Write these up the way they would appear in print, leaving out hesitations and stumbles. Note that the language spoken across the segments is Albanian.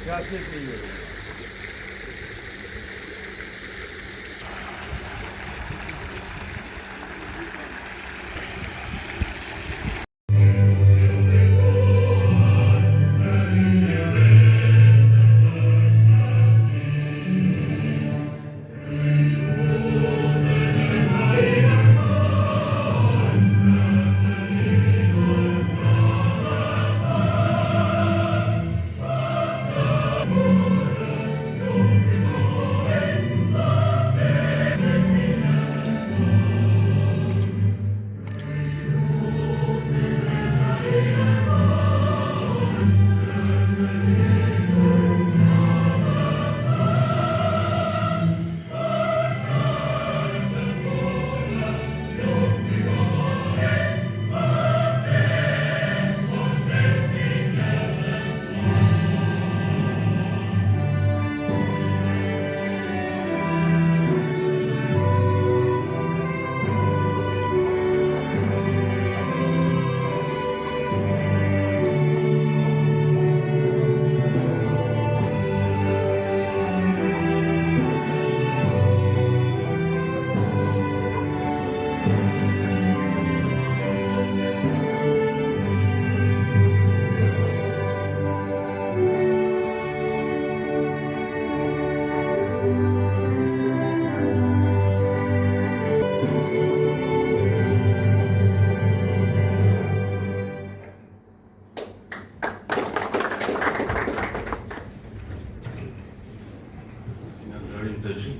Grazie signore.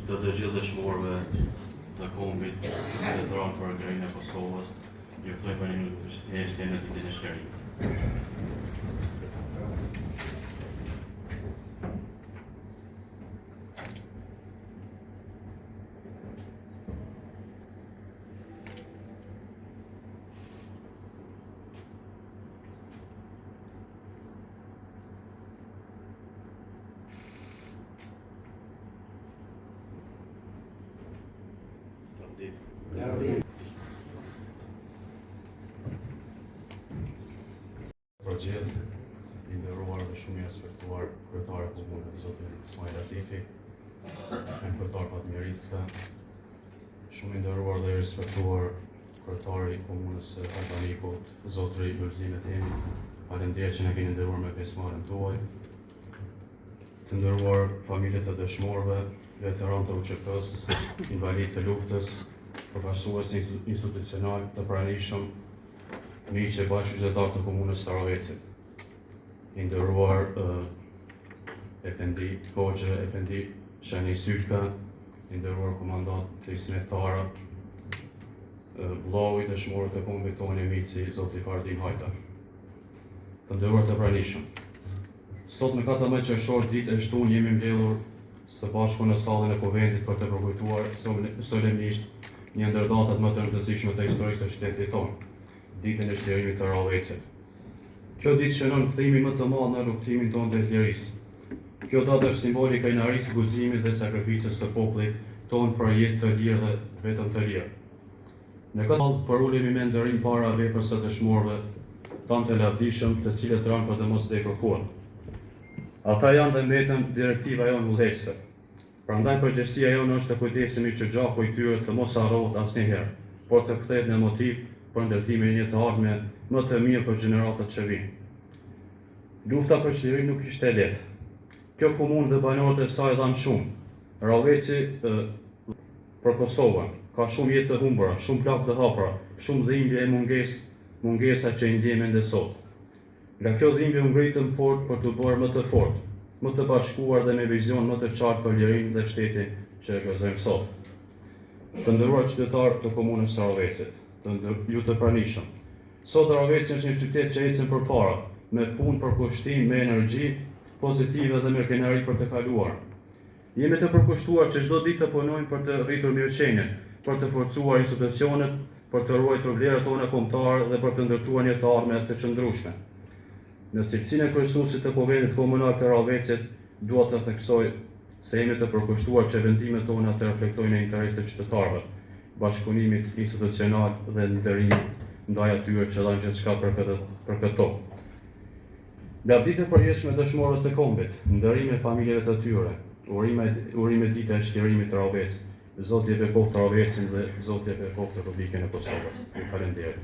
Të gjithë dëshmorëve të kombit të cilët ranë për krejnë e Kosovës, juftoj për një heshtje në ditën e shkerimit. Për gjithë, i nderuar dhe shumë i respektuar kryetari i komunës, zoti Ismail Atifi, kryetar Fatmirisë, shumë i nderuar dhe i respektuar kryetari i komunës së Albanikut, zotri Gulzime Temi, faleminderit që na keni nderuar me pjesëmarrjen tuaj. Të nderuar familjet e dëshmorëve, veteranë të UÇK-s, invalid të luftës, përfaqësues institucional të pranishëm, miqë e bashkëqytetar të komunës Saravecit, i nderuar Efendi Hoxha, Efendi Shani Sylka, i nderuar komandant të Ismet Tara, vllau i dëshmorët të kombit tonë miqi zoti Fardin Hajta. Të nderuar të pranishëm. Sot me 14 qershor ditë e shtunë jemi mbledhur së bashku në sallën e konventit për të përkujtuar solemnisht një ndër datat më të rëndësishme të historisë së qytetit tonë, ditën e shtrimit të Rahovecit. Kjo ditë shënon kthimin më të madh në rrugtimin tonë të lirisë. Kjo datë është simboli i krenarisë, guximit dhe sakrificës së popullit tonë për jetë të lirë dhe vetëm të lirë. Ne këtë përulemi me nderim para veprës së dëshmorëve tanë të lavdishëm, të cilët ranë për të mos vdekur kurrë. Ata janë dhe mbetën direktiva jonë udhëheqëse. Prandaj përgjegjësia jonë është të kujdesemi që gjaku i tyre të mos harrohet asnjëherë, por të kthehet në motiv për ndërtimin e një të ardhme më të mirë për gjeneratat që vinë. Lufta për qeverinë nuk ishte e lehtë. Kjo komunë dhe banorët e saj dhanë shumë. Rahoveci për Kosovën ka shumë jetë të humbura, shumë plagë të hapura, shumë dhimbje e mungesa që i ndjejmë ende sot. Nga kjo dhimbje u ngritëm fort për të bërë më të fortë, më të bashkuar dhe me vizion më të qartë për lirinë dhe shtetin që e gëzojmë sot. Të nderuar qytetarë të komunës Saravecit, ju të pranishëm. Sot Rahoveci është një qytet që ecën përpara, me punë për kushtim, me energji pozitive dhe me krenari për të kaluar. Jemi të përkushtuar që çdo ditë të punojmë për të rritur mirëqenien, për të forcuar institucionet, për të ruajtur vlerat tona kombëtare dhe për të ndërtuar një të ardhme të qëndrueshme. Në cilësinë e kryesuesit të konventit komunal të Rahovecit, dua të theksoj se jemi të përkushtuar që vendimet tona të reflektojnë interesat e qytetarëve, bashkëpunimit institucional dhe nderimit ndaj atyre që dhanë gjithçka për këto. Lavditë e përjetshme dëshmorët të kombit, ndërrimi e familjeve të tyre, urime dita e shtjerimit të Ravec, Zoti e bekoft Ravecin dhe Zoti e bekoft Republikën e Kosovës. Ju falenderoj.